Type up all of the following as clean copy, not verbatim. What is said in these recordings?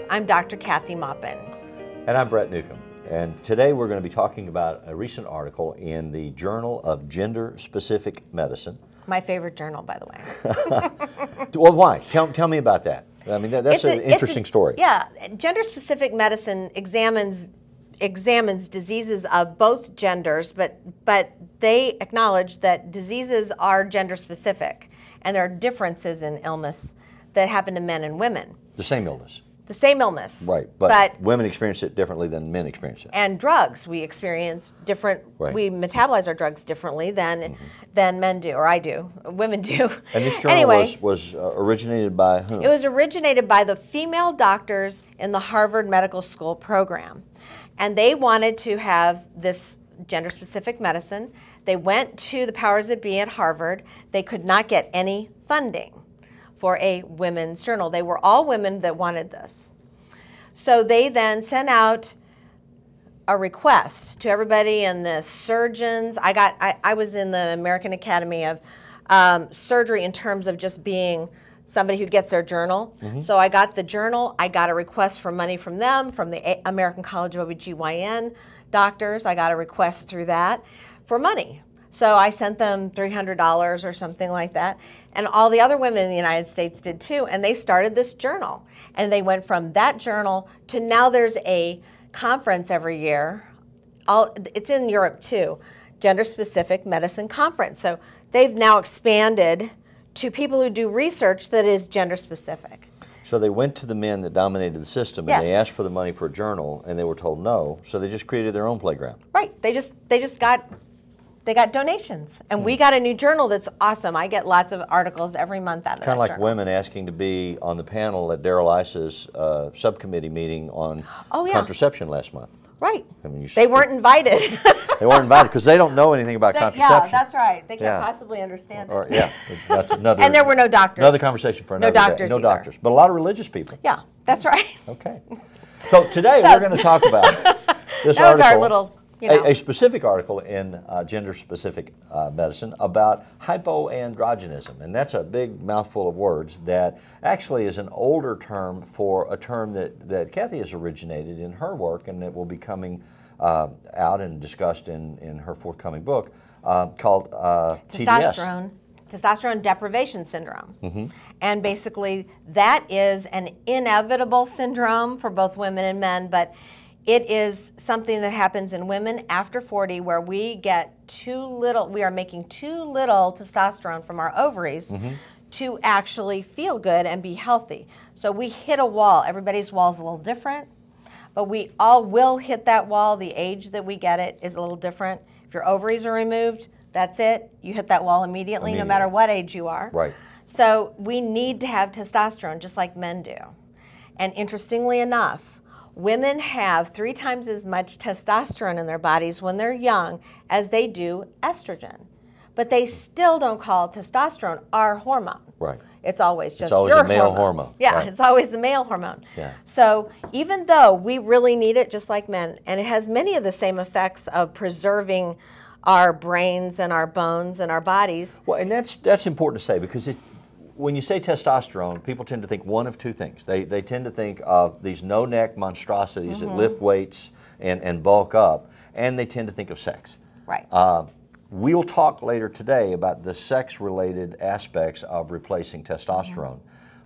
I'm Dr. Kathy Maupin. And I'm Brett Newcomb. And today we're going to be talking about a recent article in the Journal of Gender-Specific Medicine. My favorite journal, by the way. Well, why? Tell me about that. I mean, that's an interesting story. Yeah, gender-specific medicine examines diseases of both genders, but they acknowledge that diseases are gender-specific, and there are differences in illness that happen to men and women. The same illness. The same illness. Right, but women experience it differently than men experience it. And drugs, we experience different, we metabolize our drugs differently than men do, or I do, women do. And this journal was originated by whom? It was originated by the female doctors in the Harvard Medical School program. And they wanted to have this gender-specific medicine. They went to the powers that be at Harvard. They could not get any funding for a women's journal. They were all women that wanted this. So they then sent out a request to everybody and the surgeons. I was in the American Academy of Surgery in terms of just being somebody who gets their journal. So I got the journal. I got a request for money from them, from the American College of OBGYN doctors. I got a request through that for money. So I sent them $300 or something like that. And all the other women in the United States did too. And they started this journal. And they went from that journal to now there's a conference every year. It's in Europe too, Gender-Specific Medicine Conference. So they've now expanded to people who do research that is gender-specific. So they went to the men that dominated the system and they asked for the money for a journal and they were told no. So they just created their own playground. Right. They got donations, and we got a new journal that's awesome. I get lots of articles every month out of that Kind of like journal. women asking to be on the panel at Daryl Ice's subcommittee meeting on contraception last month. Right. I mean, they weren't invited. They weren't invited because they don't know anything about contraception. Yeah, that's right. They can't possibly understand it. Yeah, that's another. And there were no doctors. Another conversation for another day. No doctors, but a lot of religious people. Yeah, that's right. Okay. So today we're going to talk about this that was our little. A specific article in Gender-Specific Medicine about hypoandrogenism, and that's a big mouthful of words that actually is an older term for a term that Kathy has originated in her work and that will be coming out and discussed in her forthcoming book called TDS. Testosterone deprivation syndrome. And basically that is an inevitable syndrome for both women and men, but it is something that happens in women after 40 where we get we are making too little testosterone from our ovaries to actually feel good and be healthy. So we hit a wall. Everybody's wall is a little different, but we all will hit that wall. The age that we get it is a little different. If your ovaries are removed, that's it. You hit that wall immediately, no matter what age you are. Right. So we need to have testosterone just like men do. And interestingly enough, women have 3 times as much testosterone in their bodies when they're young as they do estrogen. But they still don't call testosterone our hormone. Right. It's always just your your male hormone. Yeah, right. It's always the male hormone. Yeah. So even though we really need it just like men, and it has many of the same effects of preserving our brains and our bones and our bodies. Well, and that's important to say because when you say testosterone, people tend to think one of two things. They tend to think of these no-neck monstrosities that lift weights and bulk up, and they tend to think of sex. Right. We'll talk later today about the sex-related aspects of replacing testosterone,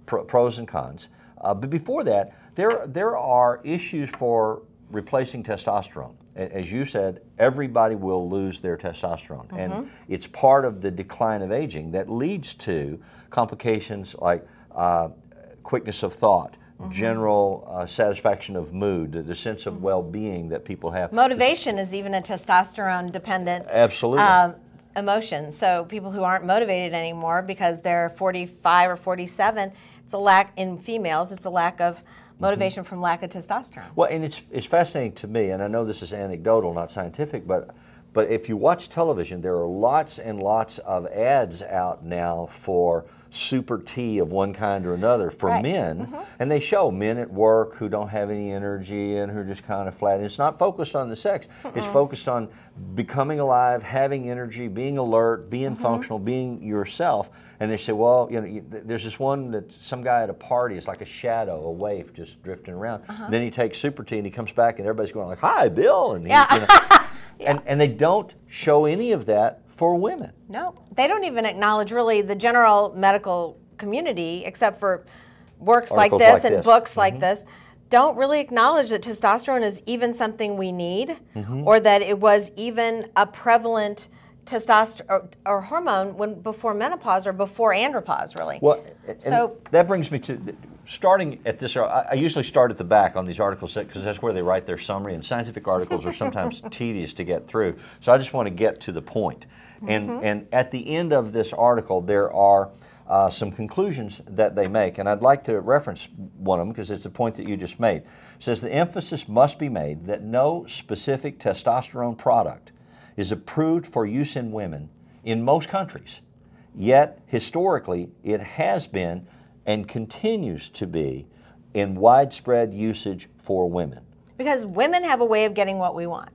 pros and cons. But before that, there are issues for replacing testosterone. As you said, everybody will lose their testosterone, and it's part of the decline of aging that leads to complications like quickness of thought, general satisfaction of mood, the sense of well-being that people have. Motivation is even a testosterone-dependent emotion. So people who aren't motivated anymore because they're 45 or 47, it's a lack in females. It's a lack of motivation from lack of testosterone. Well, and it's fascinating to me, and I know this is anecdotal, not scientific, but But if you watch television, there are lots and lots of ads out now for super tea of one kind or another for men, and they show men at work who don't have any energy and who are just kind of flat. And it's not focused on the sex. It's focused on becoming alive, having energy, being alert, being functional, being yourself. And they say, well, you know, there's this one that some guy at a party is like a shadow, a waif just drifting around. Then he takes super tea and he comes back and everybody's going like, "Hi, Bill," and he, you know, and they don't show any of that for women. No, they don't even acknowledge really the general medical community, except for works like this and books like this, don't really acknowledge that testosterone is even something we need, or that it was even a prevalent testosterone or hormone when before menopause or before andropause, really. Well, so that brings me to starting at this. I usually start at the back on these articles because that's where they write their summary, and scientific articles are sometimes tedious to get through. So I just want to get to the point. And at the end of this article, there are some conclusions that they make, and I'd like to reference one of them because it's the point that you just made. It says the emphasis must be made that no specific testosterone product is approved for use in women in most countries, yet historically it has been and continues to be in widespread usage for women. Because women have a way of getting what we want.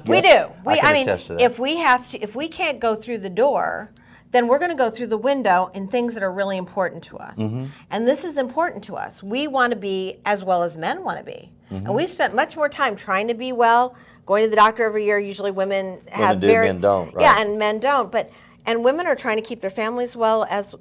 We do. I mean, if we can't go through the door, then we're going to go through the window in things that are really important to us. And this is important to us. We want to be as well as men want to be. And we've spent much more time trying to be well, going to the doctor every year. Usually women have men don't, right? Yeah, and men don't. And women are trying to keep their families well as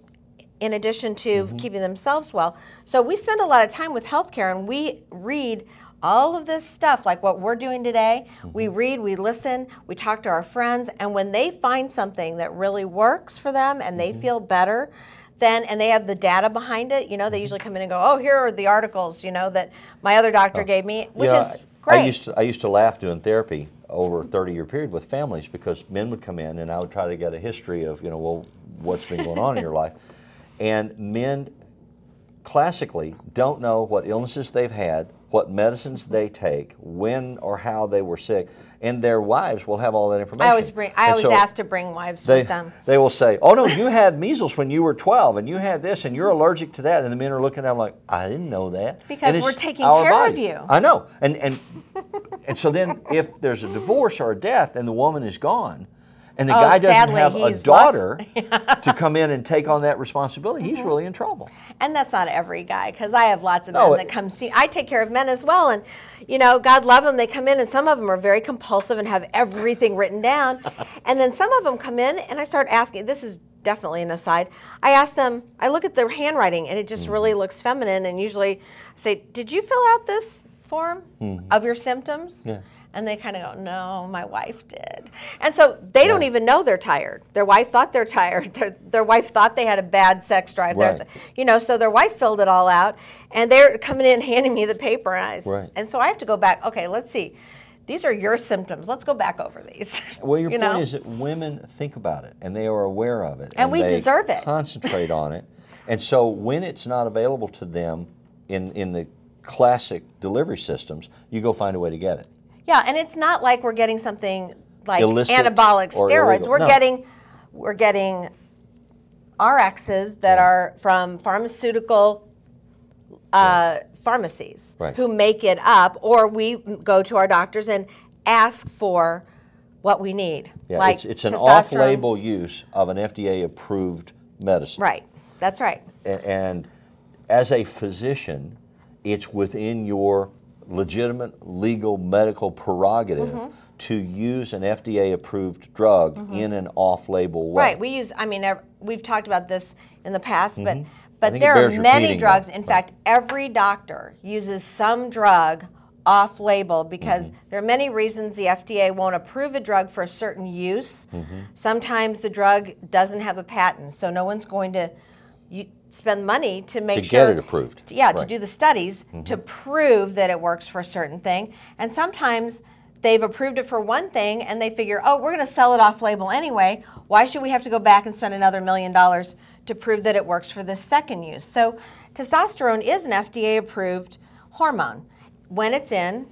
in addition to keeping themselves well. So we spend a lot of time with healthcare, and we read all of this stuff, like what we're doing today. We read, we listen, we talk to our friends, and when they find something that really works for them and they feel better, then, and they have the data behind it, you know, they usually come in and go, oh, here are the articles, you know, that my other doctor gave me, which is great. I used to laugh doing therapy over a 30-year period with families because men would come in and I would try to get a history of, you know, well, what's been going on in your life. And men classically don't know what illnesses they've had, what medicines they take, when or how they were sick, and their wives will have all that information. I always ask to bring wives with them. They will say, "Oh no, you had measles when you were 12, and you had this, and you're allergic to that." And the men are looking at them like, "I didn't know that." Because we're taking care of you. I know, and so then if there's a divorce or a death, and the woman is gone, and the guy doesn't have a daughter to come in and take on that responsibility, he's really in trouble. And that's not every guy, because I have lots of men that come see. I take care of men as well, and you know, God love them. They come in, and some of them are very compulsive and have everything written down. And then some of them come in, and I start asking. This is definitely an aside. I ask them. I look at their handwriting, and it just really looks feminine. And usually, I say, "Did you fill out this form of your symptoms?" Yeah. And they kind of go, "No, my wife did." And so they don't even know they're tired. Their wife thought they're tired. Their wife thought they had a bad sex drive. Right. You know, so their wife filled it all out, and they're coming in handing me the paper, and so I have to go back. Okay, let's see. These are your symptoms. Let's go back over these. Well, your point is that women think about it, and they are aware of it. And we deserve it. Concentrate on it. And so when it's not available to them in the classic delivery systems, you go find a way to get it. Yeah, and it's not like we're getting something like illicit anabolic steroids. Illegal. We're getting RXs that are from pharmaceutical pharmacies who make it up, or we go to our doctors and ask for what we need. Yeah, like it's an off-label use of an FDA-approved medicine. Right, that's right. And as a physician, it's within your legitimate legal medical prerogative to use an FDA-approved drug in an off-label way. Right. We use. I mean, we've talked about this in the past, but there are many drugs. In fact, every doctor uses some drug off-label because there are many reasons the FDA won't approve a drug for a certain use. Sometimes the drug doesn't have a patent, so no one's going to spend money to make sure get it approved. To do the studies to prove that it works for a certain thing. And sometimes they've approved it for one thing and they figure, oh, we're going to sell it off label anyway. Why should we have to go back and spend another $1 million to prove that it works for this second use? So testosterone is an FDA approved hormone when it's in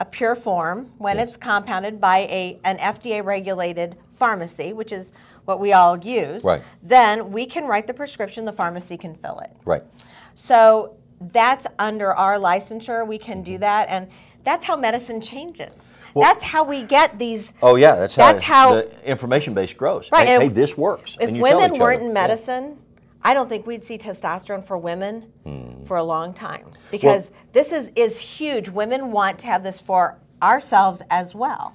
a pure form, when Yes. it's compounded by an FDA-regulated pharmacy, which is what we all use, Right. then we can write the prescription, the pharmacy can fill it. Right. So that's under our licensure, we can do that, and that's how medicine changes. Well, that's how we get these. Oh yeah, that's how the information base grows. Right, Hey, this works. If and you tell women each weren't other. in medicine, I don't think we'd see testosterone for women Hmm. for a long time, because this is huge. Women want to have this for ourselves as well.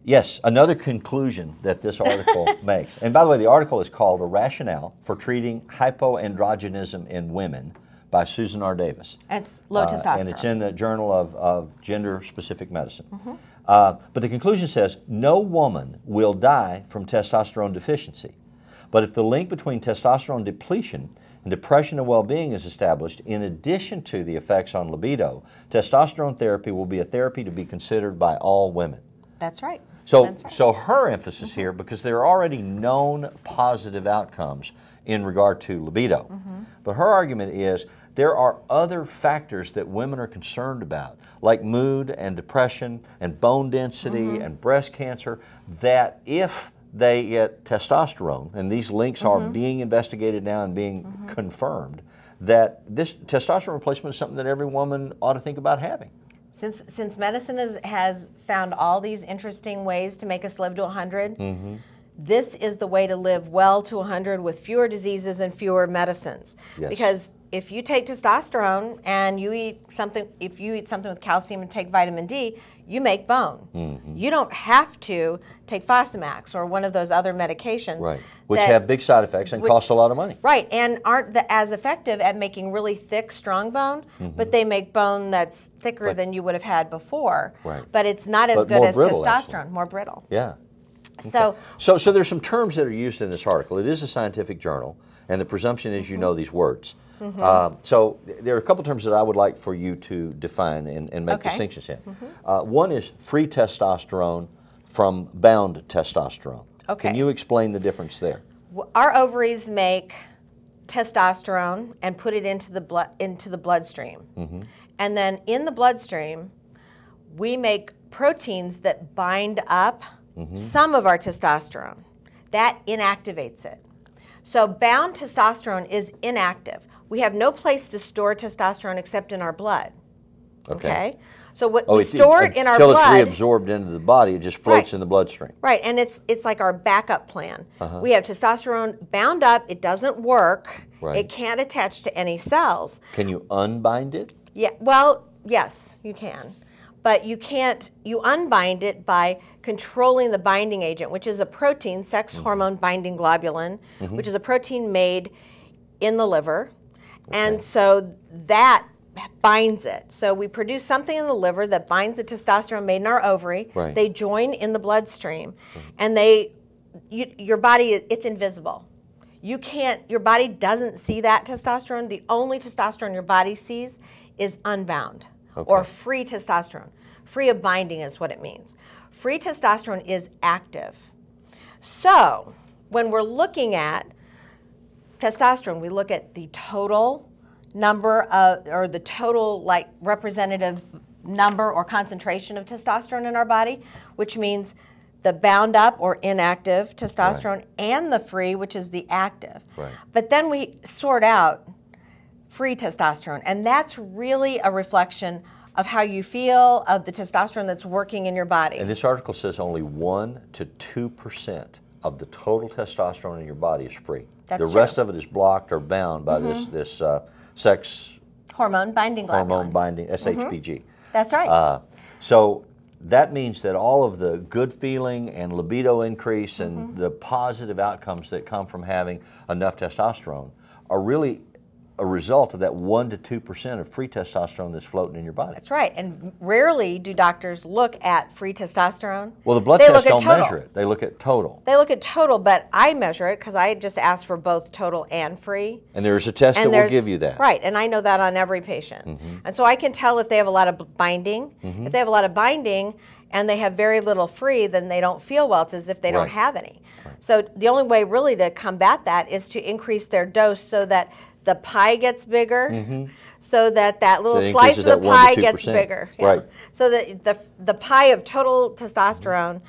Yes, another conclusion that this article makes. And by the way, the article is called A Rationale for Treating Hyperandrogenism in Women by Susan R. Davis. And it's low testosterone. And it's in the Journal of Gender-Specific Medicine. But the conclusion says, no woman will die from testosterone deficiency. But if the link between testosterone depletion and depression and well-being is established, in addition to the effects on libido, testosterone therapy will be a therapy to be considered by all women. That's right. So, That's right. so her emphasis here, because there are already known positive outcomes in regard to libido, but her argument is there are other factors that women are concerned about, like mood and depression and bone density and breast cancer, that if they get testosterone, and these links are being investigated now and being confirmed, that this testosterone replacement is something that every woman ought to think about having. Since medicine has found all these interesting ways to make us live to 100, this is the way to live well to 100 with fewer diseases and fewer medicines. Yes. Because if you take testosterone and you eat something, if you eat something with calcium and take vitamin D, you make bone. You don't have to take Fosamax or one of those other medications. Right, which have big side effects and cost a lot of money. Right, and aren't as effective at making really thick, strong bone, but they make bone that's thicker than you would have had before. Right. But it's not as But good more as brittle, testosterone, actually. more brittle. Yeah. So, So there's some terms that are used in this article. It is a scientific journal, and the presumption is you know these words. So there are a couple terms that I would like for you to define and make distinctions in. One is free testosterone from bound testosterone. Okay. Can you explain the difference there? our ovaries make testosterone and put it into the bloodstream. And then in the bloodstream, we make proteins that bind up some of our testosterone. That inactivates it. So bound testosterone is inactive. We have no place to store testosterone except in our blood. Okay? So what we store it in our blood. Until it's reabsorbed into the body, it just floats in the bloodstream. Right, and it's like our backup plan. We have testosterone bound up, it doesn't work, it can't attach to any cells. Can you unbind it? Yeah, well, yes, you can. But you can't, you unbind it by controlling the binding agent, which is a protein, sex hormone binding globulin, which is a protein made in the liver. And so that binds it. So we produce something in the liver that binds the testosterone made in our ovary. They join in the bloodstream, and your body, it's invisible. You can't, your body doesn't see that testosterone. The only testosterone your body sees is unbound or free testosterone. Free of binding is what it means. Free testosterone is active. So when we're looking at testosterone, we look at the total number of, or the total like representative number or concentration of testosterone in our body, which means the bound up or inactive testosterone and the free, which is the active. But then we sort out free testosterone, and that's really a reflection of how you feel, of the testosterone that's working in your body. And this article says only 1 to 2% of the total testosterone in your body is free. That's the rest of it is blocked or bound by this sex hormone binding globulin. Hormone binding, SHBG. That's right. So that means that all of the good feeling and libido increase and the positive outcomes that come from having enough testosterone are really a result of that 1 to 2% of free testosterone that's floating in your body. That's right. And rarely do doctors look at free testosterone. Well, the blood tests don't measure it. They look at total. They look at total, but I measure it because I just ask for both total and free. And there's a test that will give you that. Right, and I know that on every patient. And so I can tell if they have a lot of binding. If they have a lot of binding and they have very little free, then they don't feel well. It's as if they don't have any. So the only way really to combat that is to increase their dose so that the pie gets bigger, so that little So slice of the that 1 to pie 2%. gets bigger. Right. So that the pie of total testosterone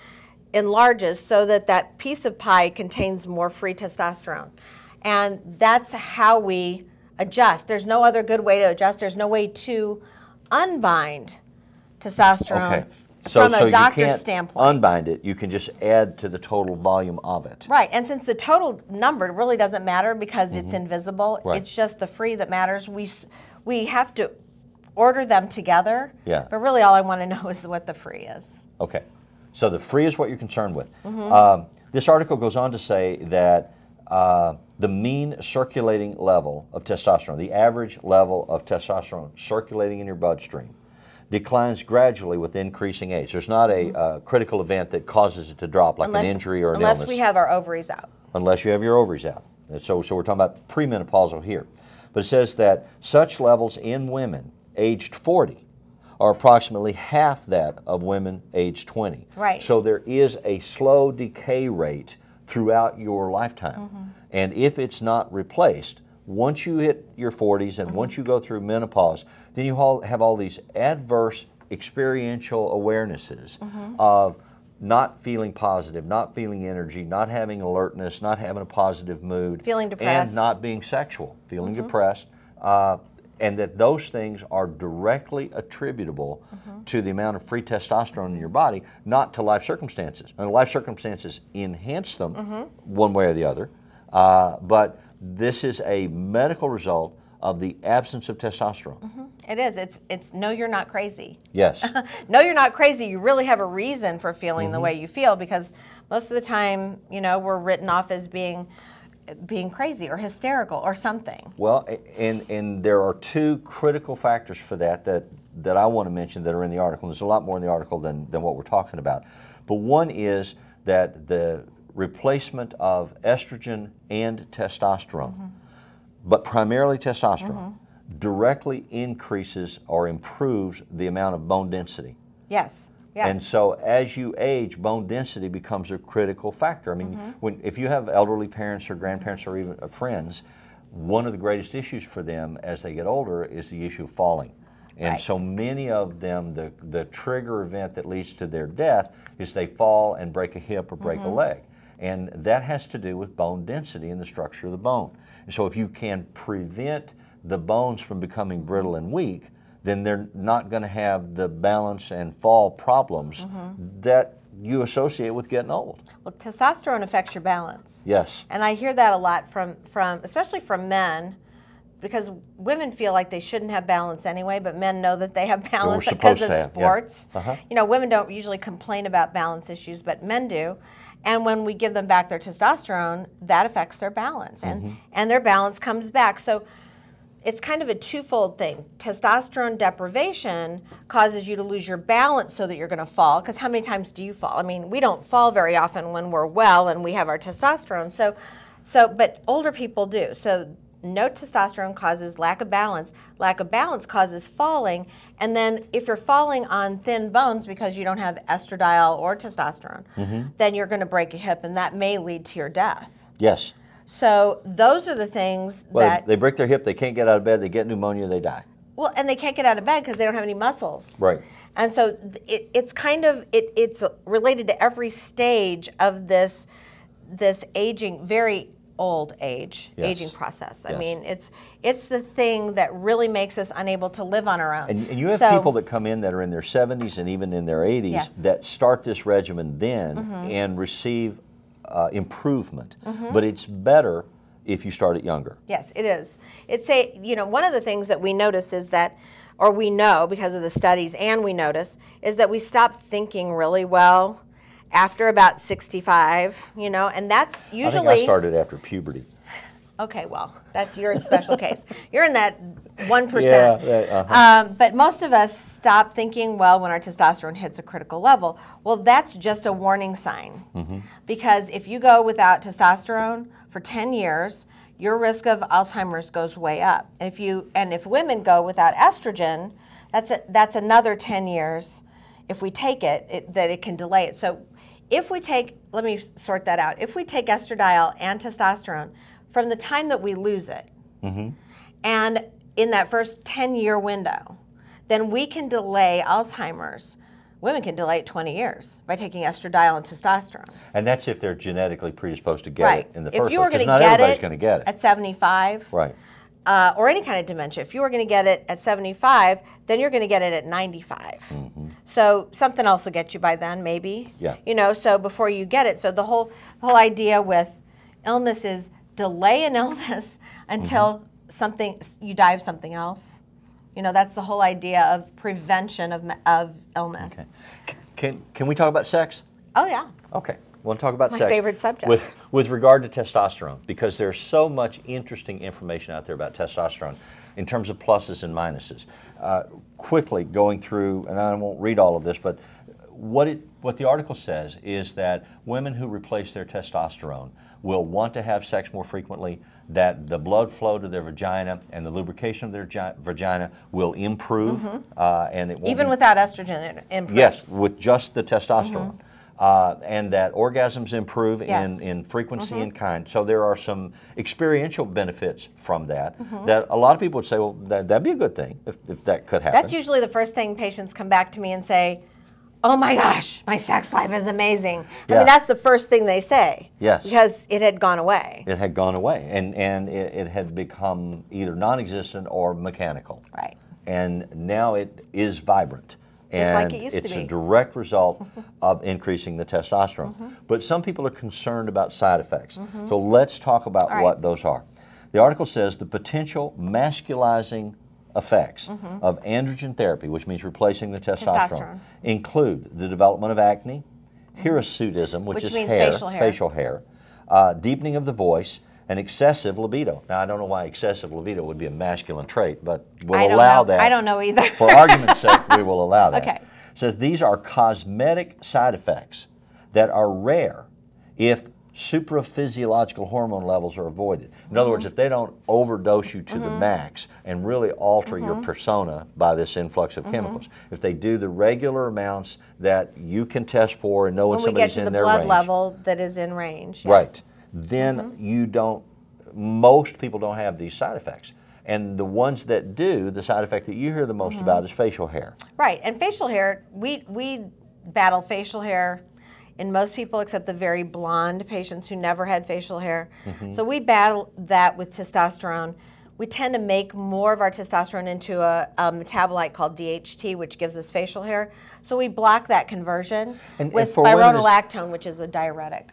enlarges, so that that piece of pie contains more free testosterone. And that's how we adjust. There's no other good way to adjust. There's no way to unbind testosterone from a doctor's standpoint. Unbind it. You can just add to the total volume of it. Right, and since the total number really doesn't matter because it's invisible, it's just the free that matters. We have to order them together. Yeah. But really, all I want to know is what the free is. Okay, so the free is what you're concerned with. This article goes on to say that the mean circulating level of testosterone, the average level of testosterone circulating in your bloodstream, declines gradually with increasing age. There's not a critical event that causes it to drop, like an injury or an illness. Unless we have our ovaries out. Unless you have your ovaries out. So we're talking about premenopausal here. But it says that such levels in women aged 40 are approximately half that of women aged 20. Right. So there is a slow decay rate throughout your lifetime. And if it's not replaced, once you hit your 40s and once you go through menopause, then you have all these adverse experiential awarenesses of not feeling positive, not feeling energy, not having alertness, not having a positive mood. Feeling depressed. And not being sexual, feeling depressed. And that those things are directly attributable to the amount of free testosterone in your body, not to life circumstances. And life circumstances enhance them one way or the other, but this is a medical result of the absence of testosterone. It is. It's no, you're not crazy. Yes. No, you're not crazy. You really have a reason for feeling the way you feel, because most of the time, you know, we're written off as being crazy or hysterical or something. Well, and there are two critical factors for that I want to mention that are in the article. There's a lot more in the article than what we're talking about. But one is that the replacement of estrogen and testosterone, but primarily testosterone, directly increases or improves the amount of bone density. Yes. Yes. And so as you age, bone density becomes a critical factor. I mean, if you have elderly parents or grandparents or even friends, one of the greatest issues for them as they get older is the issue of falling. And so many of them, the trigger event that leads to their death is they fall and break a hip or break a leg. And that has to do with bone density and the structure of the bone. And so if you can prevent the bones from becoming brittle and weak, then they're not going to have the balance and fall problems that you associate with getting old. Well, testosterone affects your balance. Yes. And I hear that a lot from especially from men, because women feel like they shouldn't have balance anyway, but men know that they have balance because of sports. You know, women don't usually complain about balance issues, but men do. And when we give them back their testosterone, that affects their balance, and their balance comes back. So it's kind of a twofold thing. Testosterone deprivation causes you to lose your balance so that you're going to fall, because how many times do you fall? I mean, we don't fall very often when we're well and we have our testosterone. But older people do. So no testosterone causes lack of balance. Lack of balance causes falling. And then if you're falling on thin bones because you don't have estradiol or testosterone, then you're going to break a hip, and that may lead to your death. Yes. So those are the things that... They break their hip, they can't get out of bed, they get pneumonia, they die. Well, and they can't get out of bed because they don't have any muscles. Right. And so it's kind of, it's related to every stage of this aging, very old age, aging process. I mean, it's the thing that really makes us unable to live on our own. And you have people that come in that are in their 70s and even in their 80s that start this regimen then and receive improvement, but it's better if you start it younger. Yes, it is. It's one of the things that we notice is that, or we know because of the studies, and we notice, is that we stop thinking really well after about 65, and that's usually... I think I started after puberty. Okay, well, that's your special case. You're in that 1%. But most of us stop thinking well when our testosterone hits a critical level. Well, that's just a warning sign. Because if you go without testosterone for 10 years, your risk of Alzheimer's goes way up. And if women go without estrogen, that's another 10 years. If we take it, that it can delay it. So if we take, let me sort that out. If we take estradiol and testosterone, from the time that we lose it, and in that first 10-year window, then we can delay Alzheimer's. Women can delay it 20 years by taking estradiol and testosterone. And that's if they're genetically predisposed to get it in the first place. If you were going to not get everybody's it, going to get it at 75, right, or any kind of dementia, if you were going to get it at 75, then you're going to get it at 95. So something else will get you by then, maybe. Yeah. You know, so before you get it. So the whole idea with illness is delay an illness until you die of something else. You know, that's the whole idea of prevention of illness. Okay. Can we talk about sex? Oh, yeah. Okay. We'll talk about My sex. favorite subject. With regard to testosterone, because there's so much interesting information out there about testosterone in terms of pluses and minuses. Quickly going through, and I won't read all of this, but what the article says is that women who replace their testosterone will want to have sex more frequently, that the blood flow to their vagina and the lubrication of their vagina will improve, and it won't even without estrogen, it improves. Yes, with just the testosterone. And that orgasms improve in frequency and kind. So there are some experiential benefits from that that a lot of people would say, well, that'd be a good thing if that could happen. That's usually the first thing patients come back to me and say, oh my gosh, my sex life is amazing. I mean, that's the first thing they say. Yes. Because it had gone away. It had gone away, and it had become either non-existent or mechanical. Right. And now it is vibrant. Just like it used to be. It's a direct result of increasing the testosterone. But some people are concerned about side effects. So let's talk about what those are. The article says the potential masculizing effects of androgen therapy, which means replacing the testosterone, include the development of acne, hirsutism, which is means hair, facial hair, deepening of the voice, and excessive libido. Now, I don't know why excessive libido would be a masculine trait, but we'll allow that. I don't know either. For argument's sake, we will allow that. Okay. It says these are cosmetic side effects that are rare if supraphysiological hormone levels are avoided. In other words, if they don't overdose you to the max and really alter your persona by this influx of chemicals, if they do the regular amounts that you can test for and know when somebody's in their range. When we get to the blood level that is in range. Yes. Right. Then you don't, most people don't have these side effects. And the ones that do, the side effect that you hear the most about is facial hair. Right, and facial hair, we battle facial hair in most people except the very blonde patients who never had facial hair. So we battle that with testosterone. We tend to make more of our testosterone into a metabolite called DHT, which gives us facial hair. So we block that conversion with spironolactone, which is a diuretic.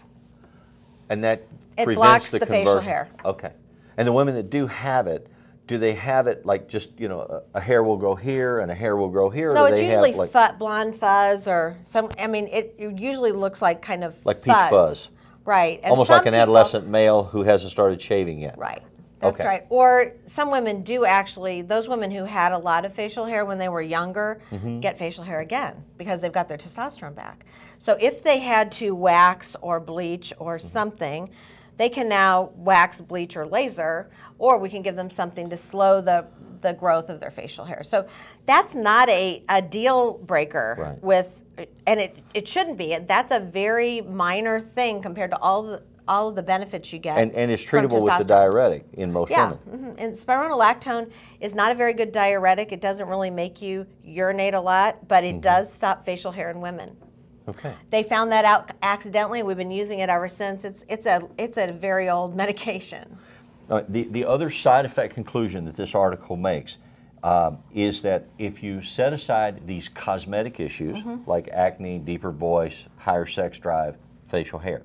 And that prevents blocks the facial hair. Okay. And the women that do have it, do they have it like just, you know, a hair will grow here and a hair will grow here? No, or do it's they usually have like blonde fuzz or some, I mean, it usually looks like kind of like peach fuzz. Right. And almost like an adolescent male who hasn't started shaving yet. Right. That's right. Or some women do actually, those women who had a lot of facial hair when they were younger get facial hair again because they've got their testosterone back. So if they had to wax or bleach or something, they can now wax, bleach, or laser, or we can give them something to slow the growth of their facial hair. So that's not a deal breaker with, and it shouldn't be. That's a very minor thing compared to all of the benefits you get. And it's treatable with the diuretic in most women. And spironolactone is not a very good diuretic. It doesn't really make you urinate a lot, but it does stop facial hair in women. Okay. They found that out accidentally. We've been using it ever since. It's a very old medication. The other side effect conclusion that this article makes is that if you set aside these cosmetic issues like acne, deeper voice, higher sex drive, facial hair,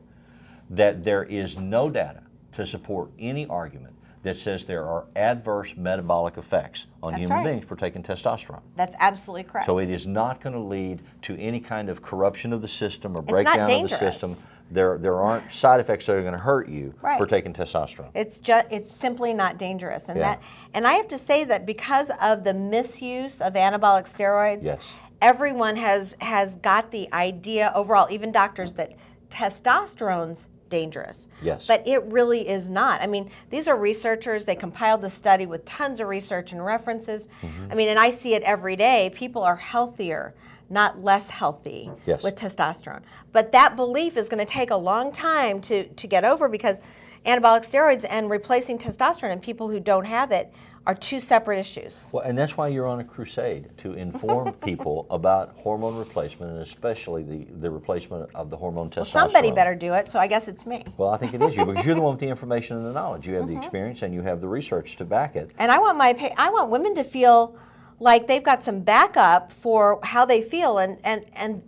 that there is no data to support any argument that says there are adverse metabolic effects on human beings for taking testosterone. That's absolutely correct. So it is not going to lead to any kind of corruption of the system or breakdown of the system. There aren't side effects that are going to hurt you for taking testosterone. It's simply not dangerous, and and I have to say that because of the misuse of anabolic steroids, everyone has got the idea overall, even doctors, that testosterone's dangerous. Yes. But it really is not. I mean, these are researchers. They compiled the study with tons of research and references. I mean, and I see it every day. People are healthier, not less healthy with testosterone. But that belief is going to take a long time to get over because anabolic steroids and replacing testosterone in people who don't have it are two separate issues. Well, and that's why you're on a crusade to inform people about hormone replacement, and especially the replacement of the hormone testosterone. Well, somebody better do it, so I guess it's me. Well, I think it is you, because you're the one with the information and the knowledge. You have the experience and you have the research to back it. And I want women to feel like they've got some backup for how they feel, and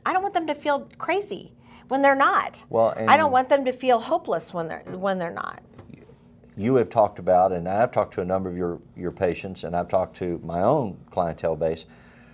I don't want them to feel crazy when they're not. Well, I don't want them to feel hopeless when they're not. You have talked about, and I've talked to a number of your patients, and I've talked to my own clientele base,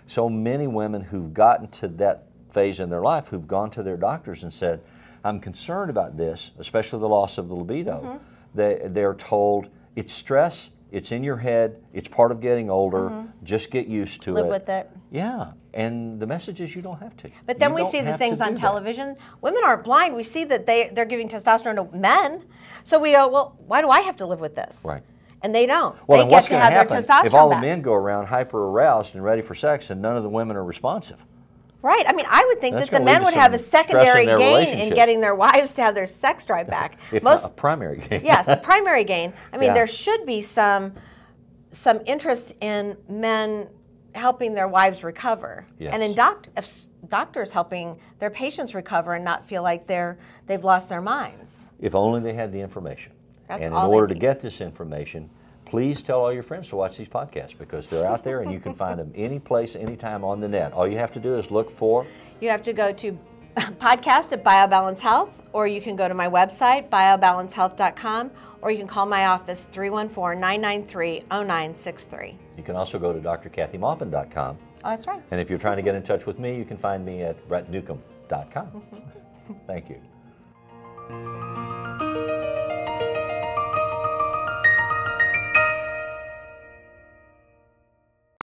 so many women who've gotten to that phase in their life, who've gone to their doctors and said, I'm concerned about this, especially the loss of the libido. They're told, it's stress, it's in your head, it's part of getting older, just get used to it. Live with it. Yeah, and the message is you don't have to. But then we see the things on television. Women aren't blind. We see that they're giving testosterone to men. So we go, well, why do I have to live with this? Right. And they don't. Well, they get to have their testosterone if all back. the men go around hyper-aroused and ready for sex and none of the women are responsive? Right. I mean, I would think That's that the gonna lead men to would some have a stress secondary in their gain in relationship. getting their wives to have their sex drive back. If not a primary gain. Yes, a primary gain. I mean, Yeah. there should be some interest in men helping their wives recover, Yes. and in doctors helping their patients recover and not feel like they've lost their minds. If only they had the information. That's and in all they order to need. get this information, please tell all your friends to watch these podcasts, because they're out there and you can find them any place, anytime on the net. All you have to do is look for... You have to go to podcast at BioBalance Health, or you can go to my website, biobalancehealth.com, or you can call my office, 314-993-0963. You can also go to drkathymaupin.com. Oh, that's right. And if you're trying to get in touch with me, you can find me at brettnewcomb.com. Thank you.